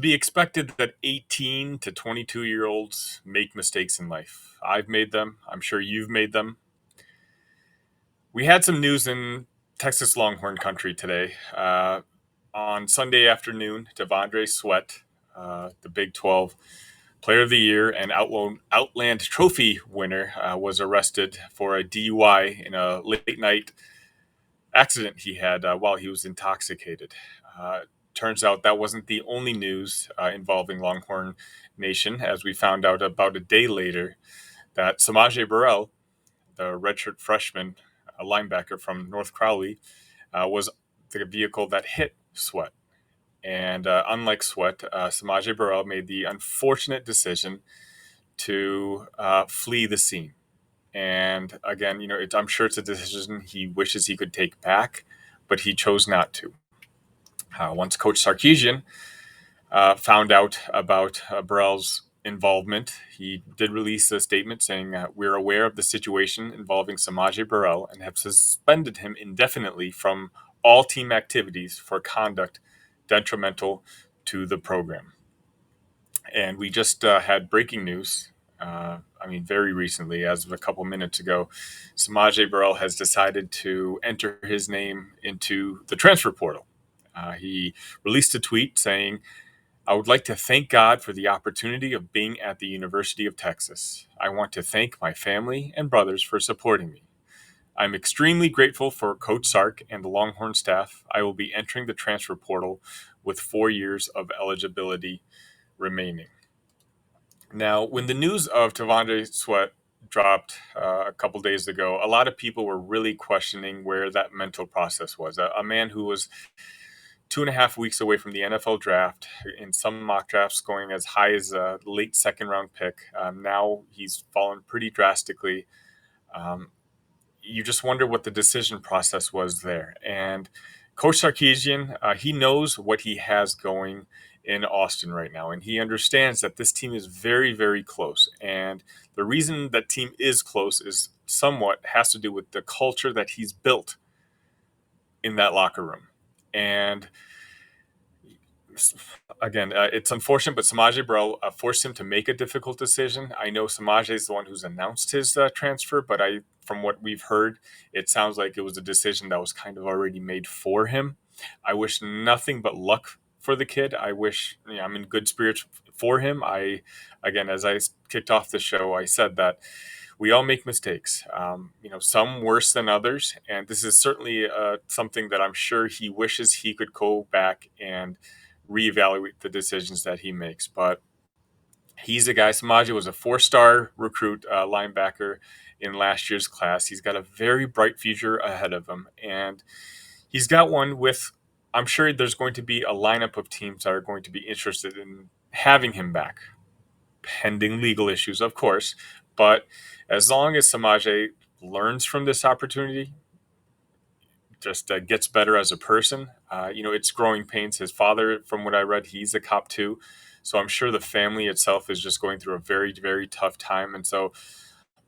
To be expected that 18 to 22-year-olds make mistakes in life. I've made them. I'm sure you've made them. We had some news in Texas Longhorn country today. On Sunday afternoon, Devondre Sweat, the Big 12 Player of the Year and Outland Trophy winner, was arrested for a DUI in a late night accident he had while he was intoxicated. Turns out that wasn't the only news involving Longhorn Nation, as we found out about a day later that Samaje Burrell, the redshirt freshman, a linebacker from North Crowley, was the vehicle that hit Sweat. And unlike Sweat, Samaje Burrell made the unfortunate decision to flee the scene. And again, I'm sure it's a decision he wishes he could take back, but he chose not to. Once Coach Sarkisian found out about Burrell's involvement, he did release a statement saying, "We're aware of the situation involving Samaje Burrell and have suspended him indefinitely from all team activities for conduct detrimental to the program." And we just had breaking news. Very recently, as of a couple minutes ago, Samaje Burrell has decided to enter his name into the transfer portal. He released a tweet saying, "I would like to thank God for the opportunity of being at the University of Texas. I want to thank my family and brothers for supporting me. I'm extremely grateful for Coach Sark and the Longhorn staff. I will be entering the transfer portal with 4 years of eligibility remaining." Now, when the news of Devondre Sweat dropped a couple days ago, a lot of people were really questioning where that mental process was. A man who was 2.5 weeks away from the NFL draft, in some mock drafts going as high as a late second round pick. Now he's fallen pretty drastically. You just wonder what the decision process was there. And Coach Sarkisian, he knows what he has going in Austin right now, and he understands that this team is very, very close. And the reason that team is close is somewhat has to do with the culture that he's built in that locker room. And again, it's unfortunate, but Samaje Burrell forced him to make a difficult decision. I know Samaje is the one who's announced his transfer, but from what we've heard, it sounds like it was a decision that was kind of already made for him. I wish nothing but luck for the kid. I wish I'm in good spirits for him. As I kicked off the show, I said that we all make mistakes, some worse than others. And this is certainly something that I'm sure he wishes he could go back and reevaluate the decisions that he makes. But he's a guy. Samaje was a 4-star recruit linebacker in last year's class. He's got a very bright future ahead of him. And he's got one with, I'm sure there's going to be a lineup of teams that are going to be interested in having him back, pending legal issues, of course. But as long as Samaje learns from this opportunity, just gets better as a person, it's growing pains. His father, from what I read, he's a cop too. So I'm sure the family itself is just going through a very, very tough time. And so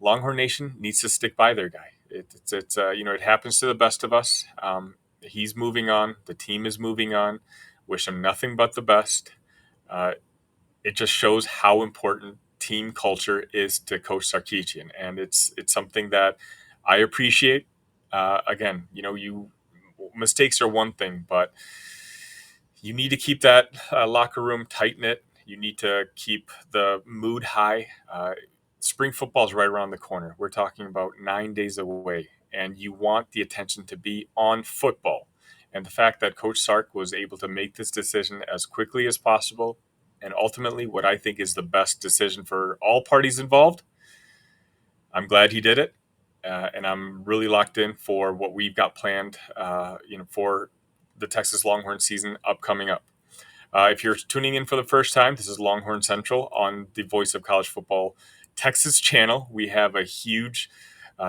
Longhorn Nation needs to stick by their guy. It happens to the best of us. He's moving on. The team is moving on. Wish him nothing but the best. It just shows how important team culture is to Coach Sarkisian, and it's something that I appreciate. Again, mistakes are one thing, but you need to keep that locker room tight knit. You need to keep the mood high. Spring football is right around the corner. We're talking about 9 days away, and you want the attention to be on football. And the fact that Coach Sark was able to make this decision as quickly as possible, and ultimately what I think is the best decision for all parties involved, I'm glad he did it. And I'm really locked in for what we've got planned, for the Texas Longhorn season upcoming up. If you're tuning in for the first time, this is Longhorn Central on the Voice of College Football Texas channel. We have a huge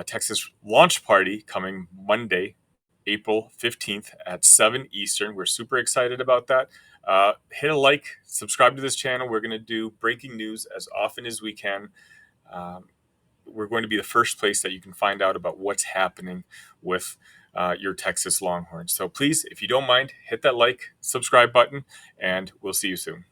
Texas launch party coming Monday, April 15th at 7 Eastern. We're super excited about that. Hit a like, subscribe to this channel. We're going to do breaking news as often as we can. We're going to be the first place that you can find out about what's happening with your Texas Longhorns. So please, if you don't mind, hit that like, subscribe button, and we'll see you soon.